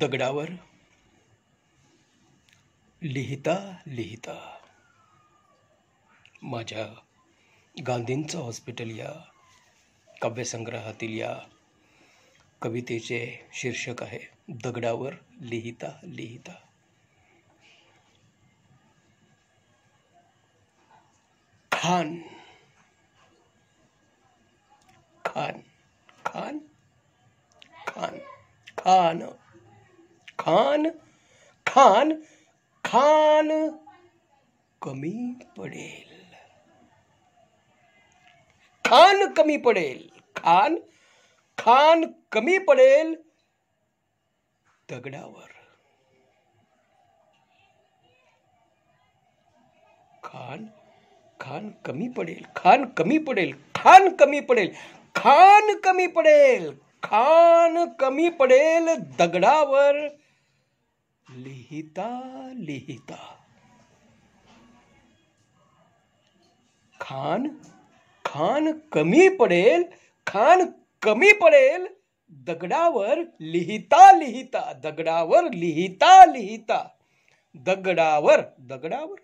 दगडावर लिहिता लिहिता माझ्या गांधींचं हॉस्पिटल या काव्यसंग्रहातील या कवितेचे शीर्षक आहे दगडावर लिहिता लिहिता। खान खान खान खान खान खान खान खान कमी पडेल, खान कमी पडेल, खान खान कमी पडेल दगडावर। खान खान कमी पडेल, खान कमी पडेल, खान कमी पडेल, खान कमी पडेल, खान कमी पडेल दगडावर लिहिता लिहिता। खान खान कमी पडेल, खान कमी पडेल दगडावर लिहिता लिहिता, दगडावर लिहिता लिहिता, दगडावर दगडावर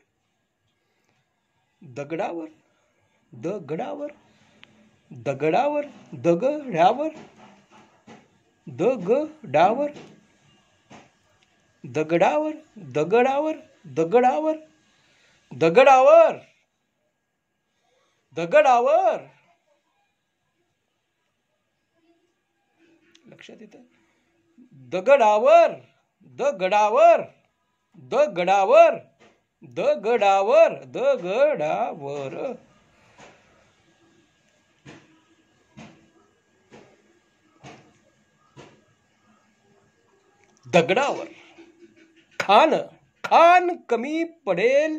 दगडावर दगडावर दगडावर दगडावर दगडावर दगडावर दगडावर दगडावर दगडावर दगडावर। लक्षात येतं? दगडावर दगडावर दगडावर दगडावर दगडावर। दगडावर खान खान कमी पडेल,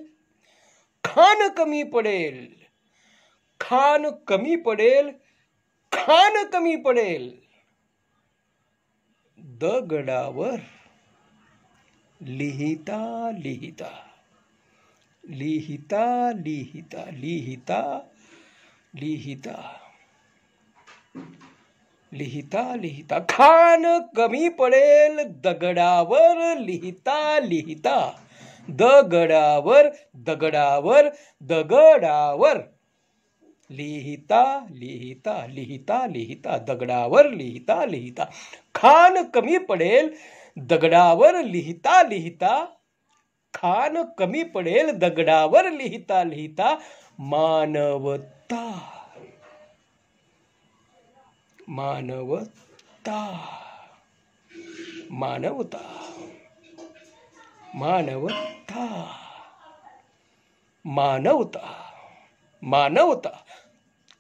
खान कमी पडेल, खान कमी पडेल, खान कमी पडेल दगडावर लिहिता लिहिता, लिहिता लिहिता, लिहिता लिहिता, लिहिता लिहिता। खान कमी पडेल दगडावर लिहिता लिहिता, दगडावर दगडावर दगडावर लिहिता लिहिता, लिहिता लिहिता दगडावर लिहिता लिहिता। खान कमी पडेल दगडावर लिहिता लिहिता, खान कमी पडेल दगडावर लिहिता लिहिता। मानवता मानवता मानवता मानवता मानवता मानवता।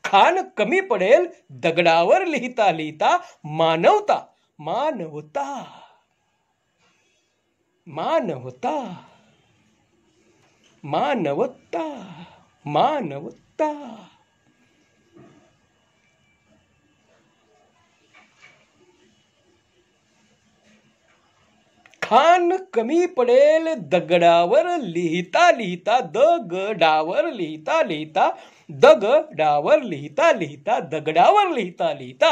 खान कमी पडेल दगडावर लिहिता लिहिता, मानवता मानवता मानवता मानवता मानवता। खान कमी पडेल दगडावर लिहिता लिहिता, दगडावर लिहिता लिहिता, दगडावर लिहिता लिहिता, दगडावर लिहिता लिहिता।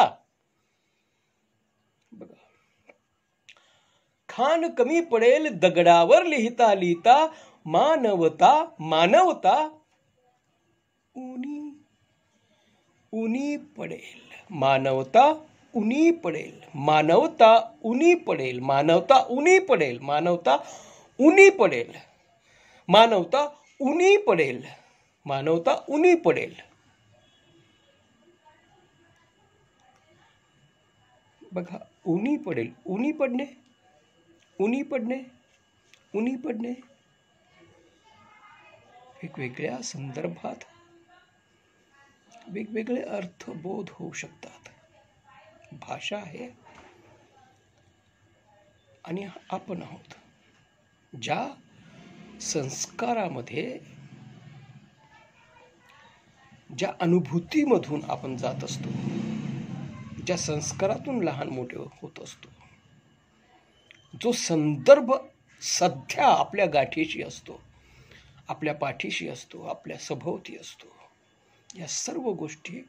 खान कमी पडेल दगडावर लिहिता लिहिता, मानवता मानवता उनी उनी पडेल, मानवता उनी पडेल, मानवता उनी पडेल, मानवता उनी पडेल, मानवता उनी पडेल, मानवता उनी पडेल, मानवता उनी पडेल। बघा उनी पडेल, उनी पडणे, उनी पडणे, उनी पडणे वेगवेगळ्या संदर्भात वेगवेगळे अर्थबोध होऊ शकतात। भाषा आहे आणि आपण आहोत। ज्या संस्कारामध्ये, ज्या अनुभूतीमधून आपण जात असतो, ज्या संस्कारातून लहान मोठे होत असतो, जो संदर्भ सध्या आपल्या गाठीशी असतो, आपल्या पाठीशी असतो, आपल्या सभोवती असतो, या सर्व गोष्टी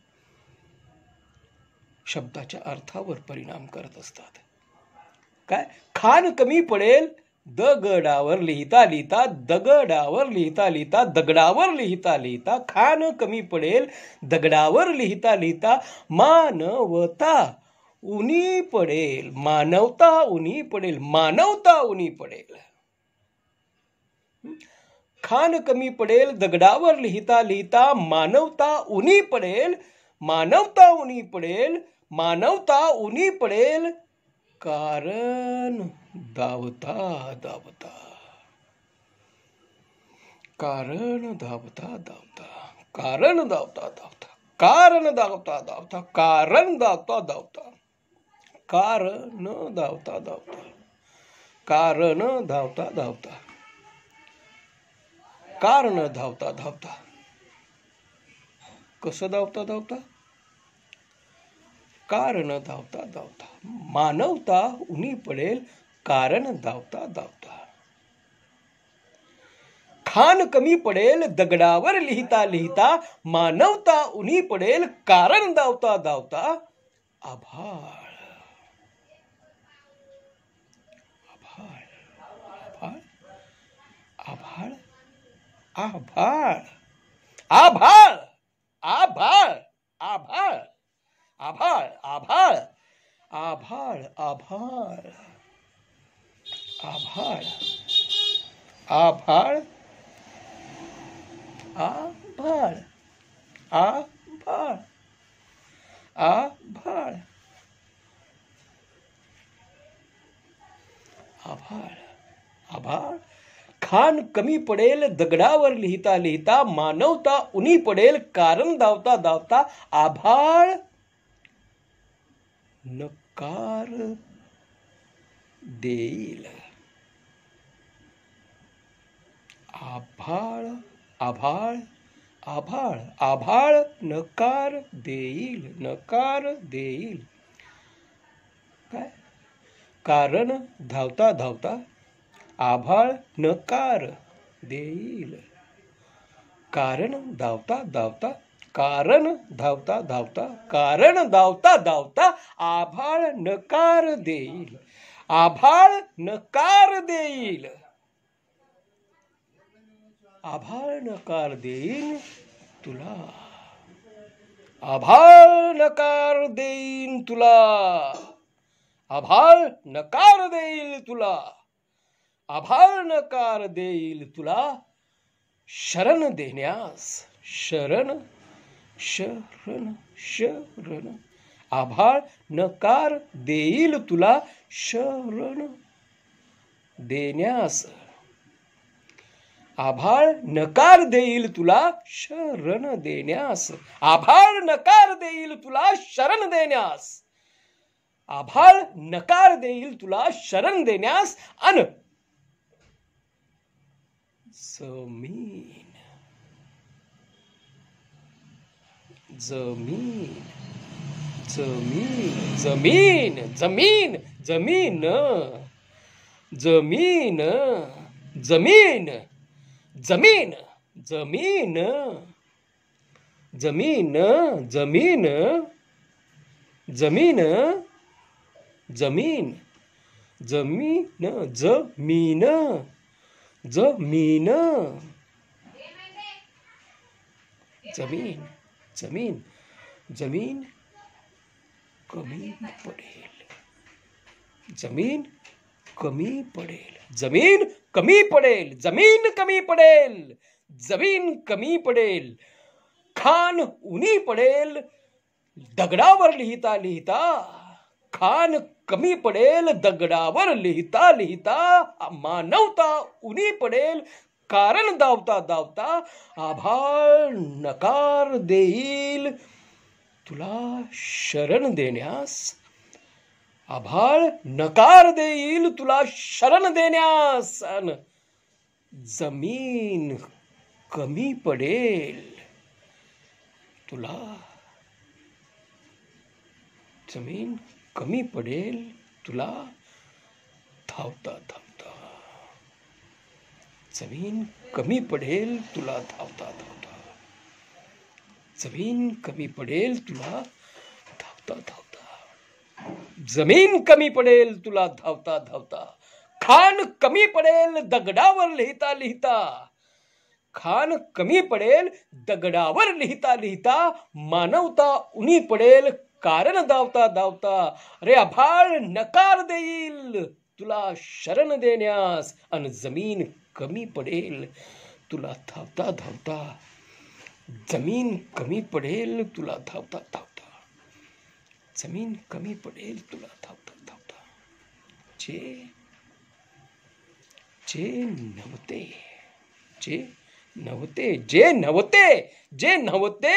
शब्दाच्या अर्थावर परिणाम करत असतात। काय खान कमी पडेल दगडावर लिहिता लिहिता, दगडावर लिहिता लिहिता, दगडावर लिहिता लिहिता, खान कमी पडेल दगडावर लिहिता लिहिता, मानवता उनी पडेल, मानवता उनी पडेल, मानवता उनी पडेल. खान कमी पडेल दगडावर लिहिता लिहिता, मानवता उनी पडेल, मानवता उनी पडेल, मानवता उनी पडेल, कारण धावता धावता, कारण धावता धावता, कारण धावता धावता, कारण धावता धावता, कारण धावता धावता, कारण धावता धावता, कारण धावता धावता, कारण धावता धावता. कसं धावता धावता? कारण धावता धावता, मानवता उनी पडेल, कारण धावता धावता. खान कमी पडेल दगडावर लिहिता लिहिता, मानवता उनी पडेल, कारण धावता धावता. आभाळ आभाळ आभाळ आभाळ आभाळ आभाळ आभाळ आभाळ आभाळ आभाळ आभाळ आभाळ आभाळ आभाळ आभाळ आभाळ आभाळ आभाळ. खान कमी पडेल दगडावर लिहिता लिहिता, मानवता उनी पडेल, कारण धावता धावता. आभाळ नकार देईल, आभाळ आभाळ आभाळ आभाळ नकार देईल, नकार देईल. काय कारण धावता धावता, आभाळ नकार देईल, कारण धावता धावता, कारण धावता धावता, कारण धावता धावता, आभाळ नकार देईल, आभाळ नकार देईल, आभाळ नकार देईल तुला, आभाळ नकार देईन तुला, आभाळ नकार देईल तुला, आभाळ नकार देईल तुला. शरण देण्यास, शरण शरण शरण, आभाळ नकार देईल तुला, शरण देण्यास, आभाळ नकार देईल तुला, शरण देण्यास, आभाळ नकार देईल तुला, शरण देण्यास, आभाळ नकार देईल तुला, शरण देण्यास. अन जमीन, जमीन जमीन जमीन जमीन जमीन जमीन जमीन जमीन जमीन जमीन जमीन जमीन जमीन जमीन जमीन जमीन जमीन जमीन जमीन कमी पडेल, जमीन कमी पडेल, जमीन कमी पडेल, जमीन कमी पडेल, जमीन कमी पडेल. खान उनी पडेल दगडावर लिहिता लिहिता, खान कमी पडेल दगडावर लिहिता लिहिता, मानवता उनी पडेल, कारण धावता धावता. आभाळ नकार देईल तुला, शरण देण्यास, आभाळ नकार देईल तुला, शरण देण्यास. जमीन कमी पडेल तुला, जमीन कमी पडेल तुला, धावता धावता, जमीन कमी पडेल तुला, धावता धावता, जमीन कमी पडेल तुला, धावता धावता. जमीन कमी पडेल तुला धावता धावता, खान कमी पडेल दगडावर लिहिता लिहिता, खान कमी पडेल दगडावर लिहिता लिहिता, मानवता उनी पडेल कारण धावता धावता. अरे आभाळ नकार देईल तुला शरण देण्यास, अन जमीन कमी पडेल तुला धावता धावता, जमीन कमी पडेल तुला धावता धावता, जमीन कमी पडेल तुला धावता धावता. जे जे नव्हते, जे नव्हते, जे नव्हते, जे नव्हते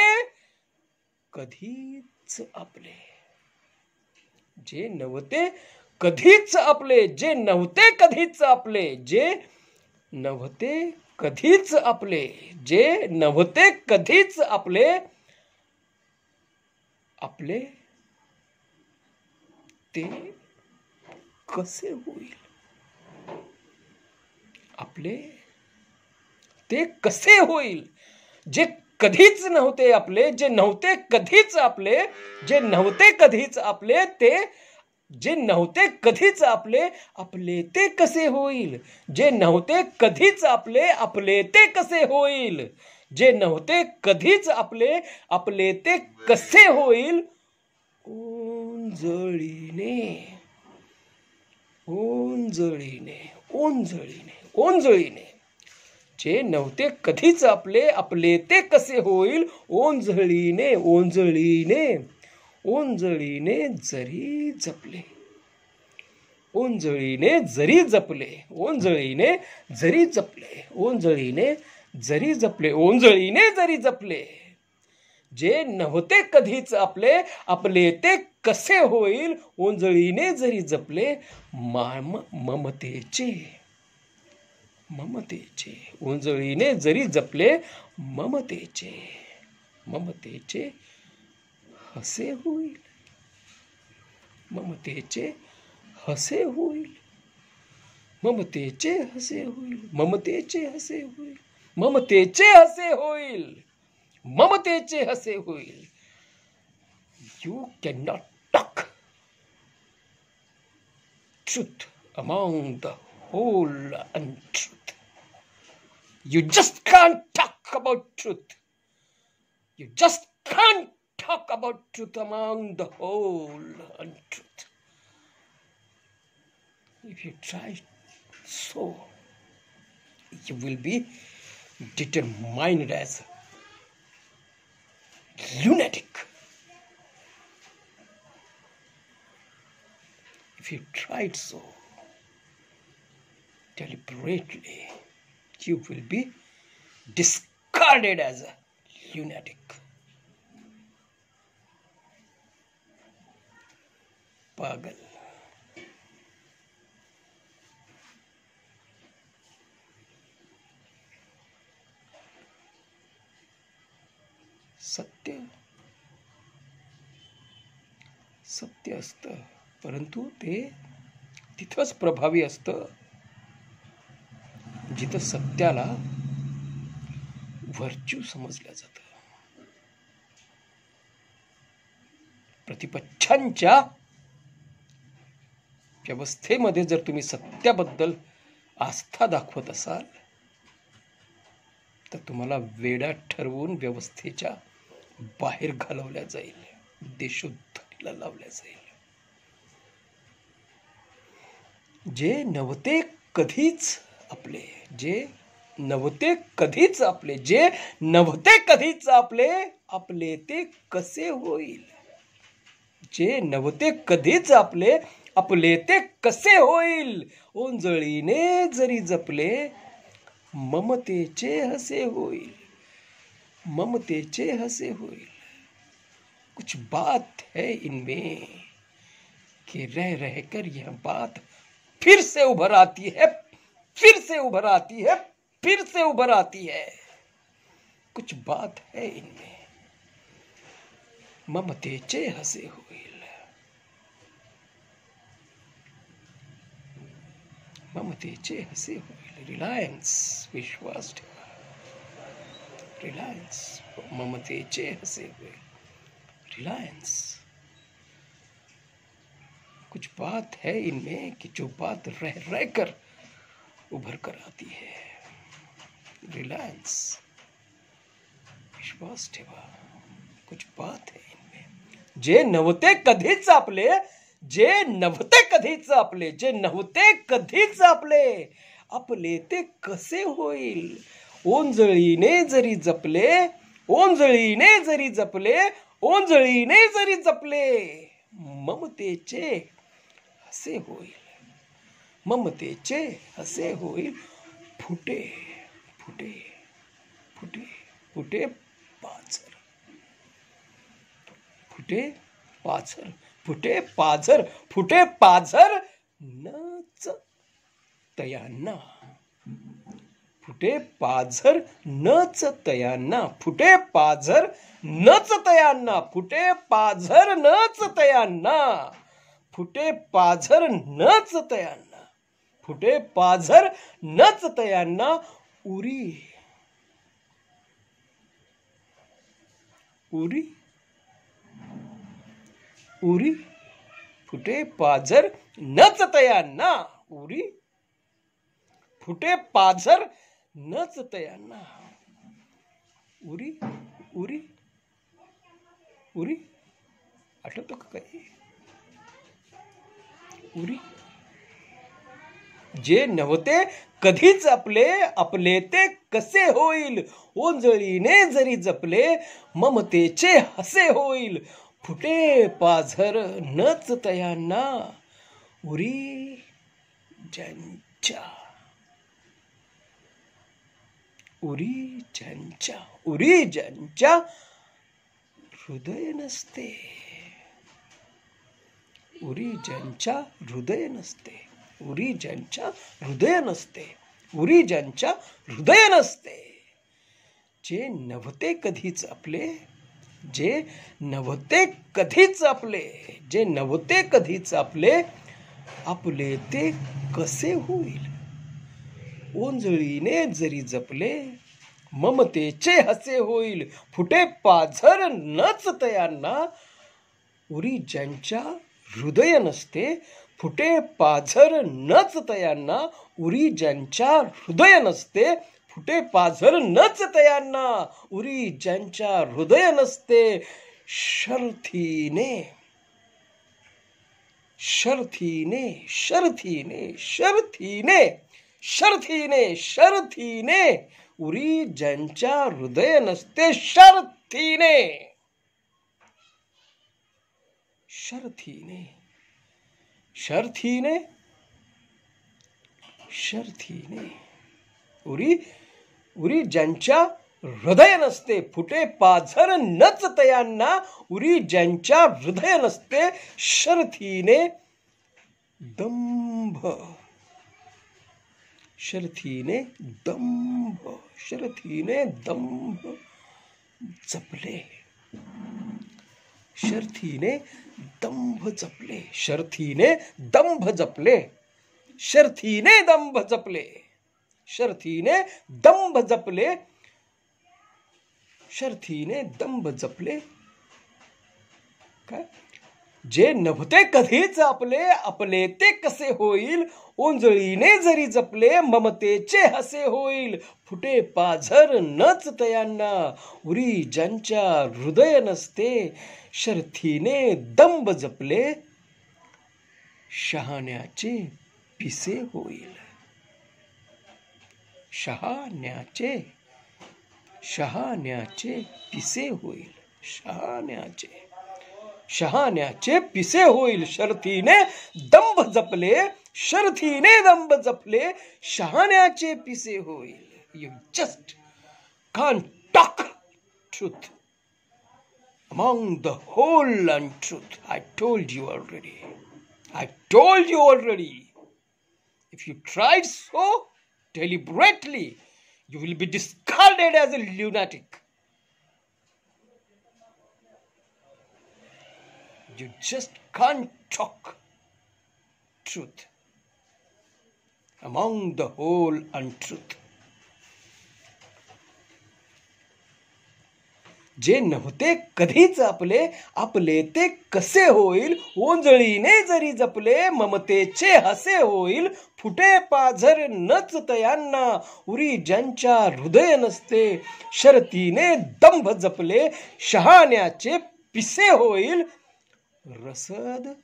कधीच आपले, जे नव्हते कधीच आपले, जे नव्हते कधीच आपले, जे नव्हते कधीच आपले, जे नव्हते कधीच आपले, आपले ते कसे होईल, आपले ते कसे होईल. जे कधीच नव्हते आपले, जे नव्हते कधीच आपले, जे नव्हते कधीच आपले, ते जे नव्हते कधीच आपले, आपले ते कसे होईल. जे नव्हते कधीच आपले, आपले ते कसे होईल. जे नव्हते कधीच आपले, आपले ते कसे होईल. ओंजळीने, ओंजळीने, ओंजळीने, ओंजळीने, जे नव्हते कधीच आपले, आपले ते कसे होईल. ओंजळीने, ओंजळीने, ओंजळीने जरी जपले, ओंजळीने जरी जपले, ओंजळीने जरी जपले, ओंजळीने जरी जपले, ओंजळीने जरी जपले. जे नव्हते कधीच आपले, आपले ते कसे होईल. ओंजळीने जरी जपले ममतेचे, ममतेचे, ओंजळीने जरी जपले ममतेचे, ममतेचे हसे होईल, ममतेचे हसे होईल, ममतेचे हसे होईल, ममतेचे हसे होईल, ममतेचे हसे होईल, ममतेचे हसे होईल. You cannot talk truth among the whole untruth. You just can't talk about truth. You just can't talk about truth among the whole untruth. If you try so, you will be determined as lunatic. If you tried so deliberately, you will be discarded as a lunatic. पागल. सत्य सत्य असतं, परंतु ते तिथंच प्रभावी असतं जिथं सत्याला व्हर्च्यू समजलं जातं. प्रतिपक्षांच्या व्यवस्थेमध्ये जर तुम्ही सत्याबद्दल आस्था दाखवत असाल तर तुम्हाला वेडा ठरवून व्यवस्थेच्या बाहेर घालवल्या जाईल, देशोद्धरणीला लावल्या जाईल. जे नव्हते कधीच आपले, जे नव्हते कधीच आपले, जे नव्हते कधीच आपले, आपले ते कसे होईल. जे नव्हते कधीच आपले, आपले ते कसे होईल. ओंजळीने जरी जपले ममतेचे हसे होईल, ममतेचे हसे होईल. कुछ बात है इनमें कि रह रहकर यह बात फिर से उभर आती है, फिर से उभर आती है, फिर से उभर आती है. कुछ बात है इनमें, ममतेचे हसे होईल, ममतेचे हसे होईल. रिलायन्स, विश्वास ठेवा. रिलायन्स, ममतेचे हसे होईल. रिलायन्स, कुछ बात है इनमें कि जो बात रह रह कर उभर कर आती है. रिलायन्स, विश्वास ठेवा. कुछ बात है इनमें. जे नव्हते कधीच आपले, जे नव्हते कधीच आपले, जे नव्हते कधीच आपले, आपले ते कसे होईल. ओंजळीने जरी जपले, ओंजळीने जरी जपले, ओंजळीने जरी जपले, ममतेचे हसे होईल. ममतेचे हसे होईल. फुटे फुटे फुटे फुटे पाझर. फुटे पाझर. फुटे पाझर. फुटे पाझर नच तयांना. फुटे पाझर नच तयांना. फुटे पाझर नच तयांना. फुटे पाझर नच तयांना. फुटे पाझर नच तयांना. फुटे पाझर नच तयांना. उरी उरी उरी. फुटे पाझर नच तयांना. उरी. फुटे पाझर नच तयांना. उरी उरी उरी. आठवतो का काही. उरी. जे नव्हते कधीच आपले, आपले ते कसे होईल. ओंजळीने जरी जपले, ममतेचे हसे होईल. फुटे पाझर नच तयांना. उरी ज्यांच्या. उरी ज्यांच्या. उरी ज्यांच्या हृदय नसते. उरी ज्यांच्या हृदय नसते. उरी ज्यांच्या हृदय नसते. उरी ज्यांच्या हृदय नसते. जे नव्हते कधीच आपले, जे नव्हते कधीच आपले, जे नव्हते कधीच आपले, आपले ते कसे होईल. ओंजळीने जरी जपले, ममतेचे हसे होईल. फुटे पाझर नच तयांना. उरी ज्यांच्या हृदय नसते. फुटे पाझर नच तयांना. उरी ज्यांच्या हृदय नसते. फुटे पाझर नच तयांना. उरी ज्यांच्या हृदय नसते. शर्थीने शर्थीने शर्थीने शर्थीने शर्थीने शर्थीने. उरी ज्यांच्या हृदय नसते. शर्थीने शर्थीने शर्थीने शर्थीने. उरी उरी ज्यांच्या हृदय नसते. फुटे पाझर नच तयांना. उरी ज्यांच्या हृदय नसते. शर्थीने दंभ. शर्थीने दंभ. शर्थीने दंभ जपले. शर्थीने दंभ जपले. शर्थीने दंभ जपले. शर्थीने दंभ जपले. शर्थीने दंभ जपले. शर्थीने दंभ जपले. काय. जे नव्हते कधीच आपले, आपले ते कसे होईल. ओंजळीने जरी जपले, ममतेचे हसे होईल. फुटे पाझर नच तयांना. उरी ज्यांच्या हृदय नसते. शर्थीने दंभ जपले. शहाण्याचे पिसे होईल. शहाण्याचे शहाण्याचे पिसे होईल. शहाण्याचे शहाण्याचे पिसे होईल. शर्थीने दंभ जपले. शर्थीने दंभ जपले. शहाण्याचे पिसे होईल. You just can't talk truth among the whole untruth. I told you already. I told you already. If you tried so deliberately, you will be discarded as a lunatic. You just can't talk truth among the whole untruth. जे नव्हते कधीच आपले, आपले ते कसे होईल. ओंजळीने जरी जपले, ममतेचे हसे होईल. फुटे पाझर नच तयांना, उरी ज्यांच्या हृदय नसते. शर्तीने दंभ जपले, शहाण्याचे पिसे होईल. रसद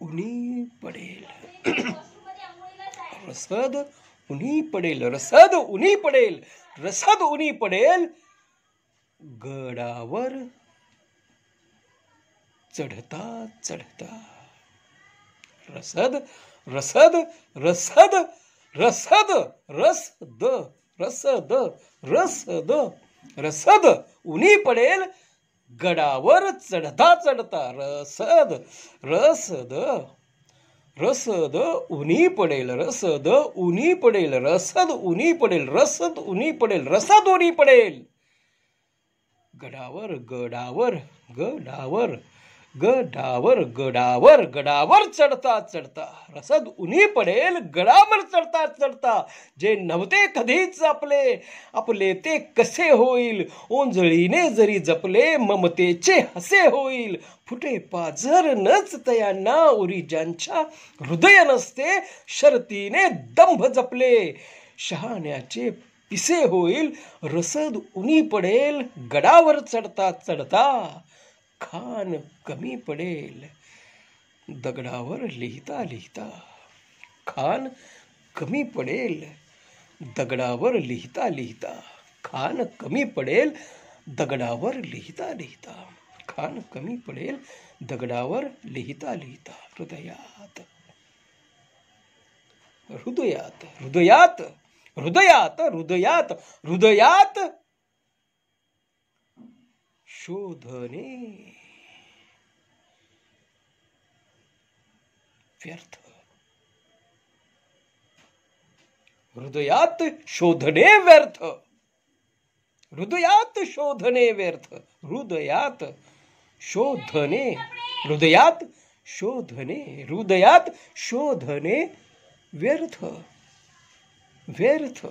उनी पडेल. रसद उनी पडेल. रसद उनी पडेल. रसद उनी पडेल. गडावर चढता चढता. रसद रसद रसद रसद रसद रसद रसद रसद उनी पडेल. गडावर चढता चढता. रसद रसद रसद उनी पडेल. रसद उनी पडेल. रसद उनी पडेल. रसद उनी पडेल. रसद उनी पडेल. गडावर गडावर गडावर गडावर गडावर गडावर चढता चढता. रसद उनी पडेल. गडावर चढता चढता. जे नव्हते कधीच आपले, आपले ते कसे होईल. ओंजळीने जरी जपले, ममतेचे हसे होईल. फुटे पाझर नच तयांना, उरी ज्यांच्या हृदय नसते. शर्तीने दंभ जपले, शहाण्याचे पिसे होईल. रसद उनी पडेल. गडावर चढता चढता. खान कमी पडेल. दगडावर लिहिता लिहिता. खान कमी पडेल. दगडावर लिहिता लिहिता. खान कमी पडेल. दगडावर लिहिता लिहिता. खान कमी पडेल. दगडावर लिहिता लिहिता. हृदयात हृदयात हृदयात हृदयात हृदयात हृदयात शोधणे व्यर्थ. हृदयात शोधणे व्यर्थ. हृदयात शोधणे व्यर्थ. हृदयात शोधणे. हृदयात शोधणे. हृदयात शोधणे व्यर्थ. व्यर्थ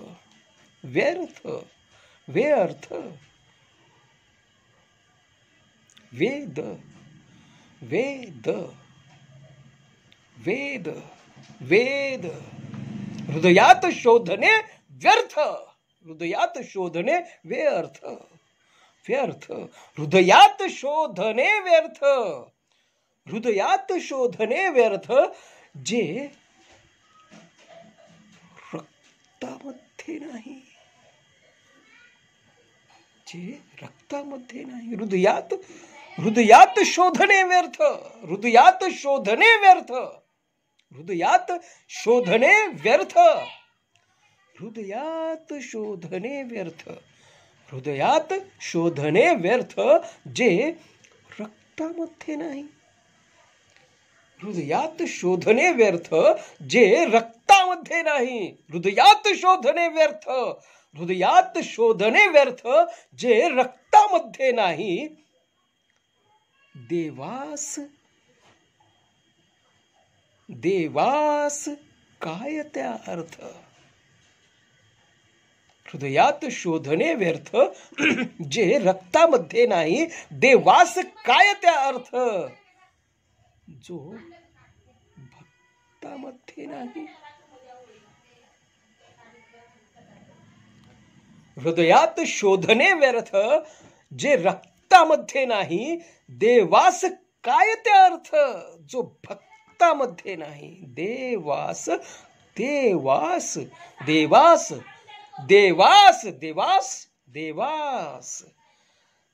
व्यर्थ व्यर्थ. वेद वेद वेद वेद. हृदयात शोधणे व्यर्थ. हृदयात शोधणे व्यर्थ. व्यर्थ. हृदयात शोधणे व्यर्थ. हृदयात शोधणे व्यर्थ. जे रक्तामध्ये नाही. जे रक्तामध्ये नाही. हृदयात हृदयात शोधणे व्यर्थ. हृदयात शोधणे व्यर्थ. हृदयात शोधणे व्यर्थ. हृदयात शोधणे व्यर्थ. हृदयात शोधणे व्यर्थ. जे रक्तामध्ये नाही. हृदयात शोधणे व्यर्थ. जे रक्तामध्ये नाही. हृदयात शोधणे व्यर्थ. हृदयात शोधणे व्यर्थ. जे रक्तामध्ये नाही. देवास देवास काय त्या अर्थ. हृदयात शोधणे व्यर्थ. जे रक्तामध्ये नाही. देवास काय त्या अर्थ. जो भक्तामध्ये नाही. हृदयात शोधणे व्यर्थ. जे रक्तामध्ये नाही. देवास काय त्या अर्थ. जो भक्तामध्ये नाही. देवास देवास देवास देवास देवास देवास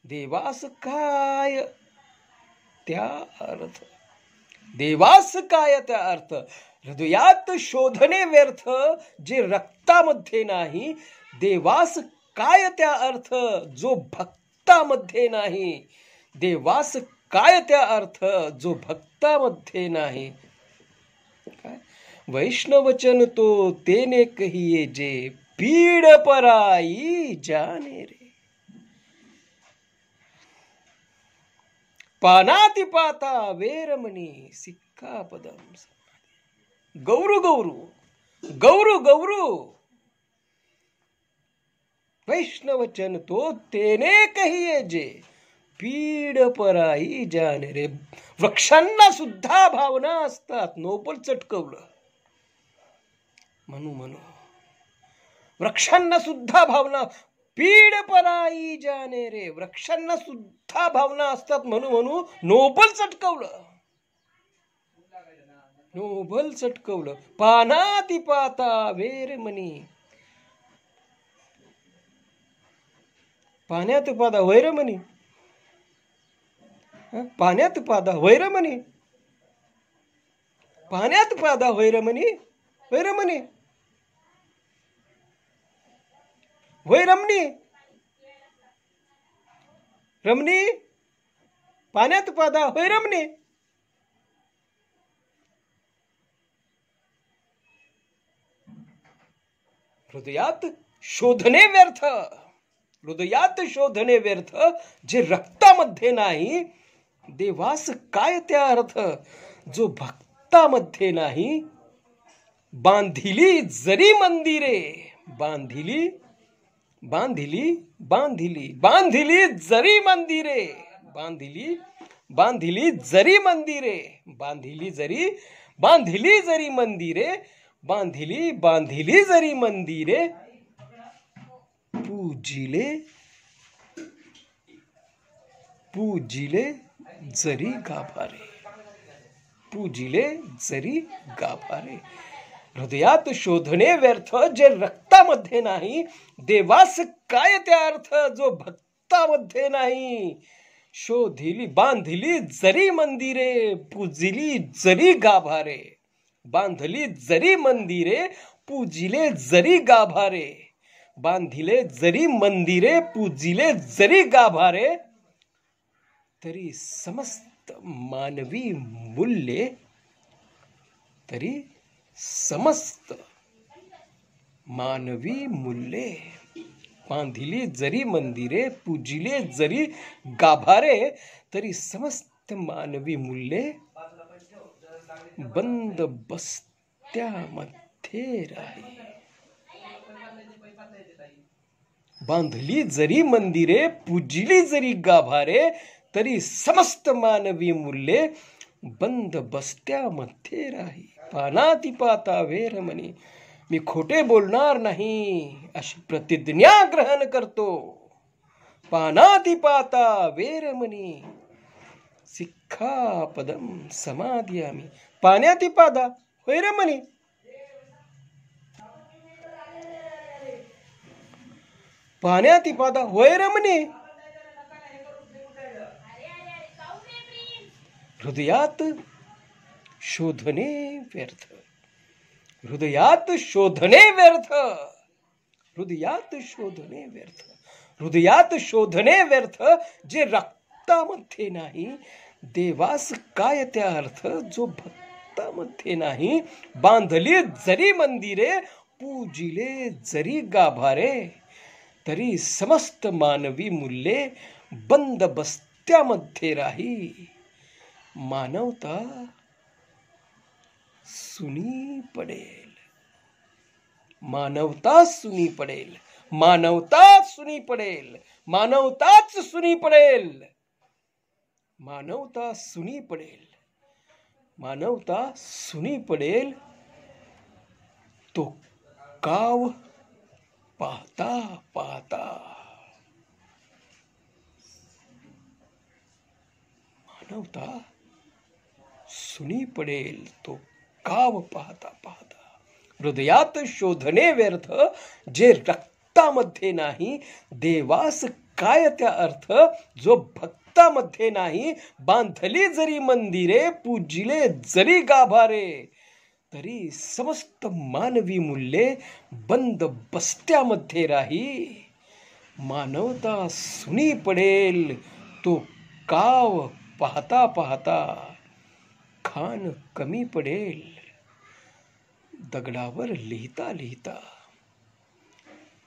देवास काय त्या अर्थ. देवास काय त्या अर्थ. हृदयात शोधणे व्यर्थ. जे रक्तामध्ये नाही. देवास काय त्या अर्थ. जो भक्तामध्ये नाही. देवास काय त्या अर्थ. जो भक्तामध्ये नाही. वैष्णवचन तो तेने कहिए जे, पीड पराई जाने रे. पानातिपाता वेरमणी सिक्कापदम. गौरू गौरू गौरू गौरू वैष्णव जन तो तेने कहिये जे, पीड पराई जाने रे. वृक्षांना सुद्धा भावना असतात. नोबल चटकवलं. म्हणू वृक्षांना सुद्धा भावना, पीड पराई जाने रे. वृक्षांना सुद्धा भावना असतात म्हणू नोबल चटकवलं. नोबल चटकवलं. पानाती पाता वेरमणी. पाण्यात पादा वैरमणी. पाण्यात पादा वैरमणी. पाण्यात पादा वैरमणी. वैरमणी. वैरमणी. रमणी. पाण्यात पादा वैरमणी. हृदयात शोधणे व्यर्थ. हृदयात शोधणे व्यर्थ, जे रक्तामध्ये नाही. देवास काय त्या अर्थ, जो भक्तामध्ये नाही. बांधिली जरी मंदिरे. बांधिली बांधिली बांधिली बांधिली जरी मंदिरे. बांधिली जरी मंदिरे. बांधिली जरी मंदिरे. बांधिली जरी मंदिरे. पूजिले जरी गाभारे. पूजिले जरी गाभारे. हृदयात शोधणे व्यर्थ, जे रक्तामध्ये नाही. देवास काय त्या अर्थ, जो भक्तामध्ये नाही. बांधिली जरी मंदिरे. पूजिली जरी गाभारे. बांधली जरी मंदिरे. पूजिले जरी गाभारे. बांधिले जरी मंदिरे. पूजिले जरी गाभारे. तरी समस्त मानवी मूल्ये. तरी समस्त मानवी मूल्ये. बांधिली जरी मंदिरे. पूजिले जरी गाभारे. तरी समस्त मानवी मूल्ये बंद बस्त्यामध्ये राही. बांधली जरी मंदिरे. पूजिली जरी गाभारे. तरी समस्त मानवी मूल्ये बंद बस्त्यामध्ये राही. पानाती पाता वेरमणी. मी खोटे बोलणार नाही अशी प्रतिज्ञा ग्रहण करतो. पानाती पाता वेरमणी. सिक्खापदम समादियामि. पाण्याती पादा वैरमणी. पाण्याती पादा वैरमणी. हृदयात शोधणे व्यर्थ. हृदयात शोधणे व्यर्थ. हृदयात शोधणे व्यर्थ. हृदयात शोधणे व्यर्थ, जे रक्तामध्ये नाही. देवास काय त्या अर्थ, जो भक्तामध्ये नाही. बांधली जरी मंदिरे. पूजिले जरी गाभारे. तरी समस्त मानवी मूल्ये बंद बस्त्यामध्ये राही. मानवता सुनी पडेल. मानवता सुनी पडेल. मानवता सुनी पडेल. मानवताच सुनी पडेल. मानवता सुनी पडेल. मानवता सुनी पडेल. तो काव पाहता पाहता. मानवता सुनी पडेल. तो काव पाहता पाहता. हृदयात शोधणे व्यर्थ, जे रक्तामध्ये नाही. देवास काय त्या अर्थ, जो भक्तामध्ये नाही. बांधली जरी मंदिरे. पूजिले जरी गाभारे. तरी समस्त मानवी मूल्ये बंद बस्त्यामध्ये राही. मानवता सुनी पडेल. तो काव पाहता पाहता. खान कमी पडेल. दगडावर लिहिता लिहिता.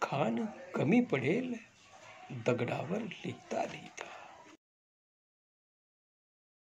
खान कमी पडेल. दगडावर लिहिता लिहिता.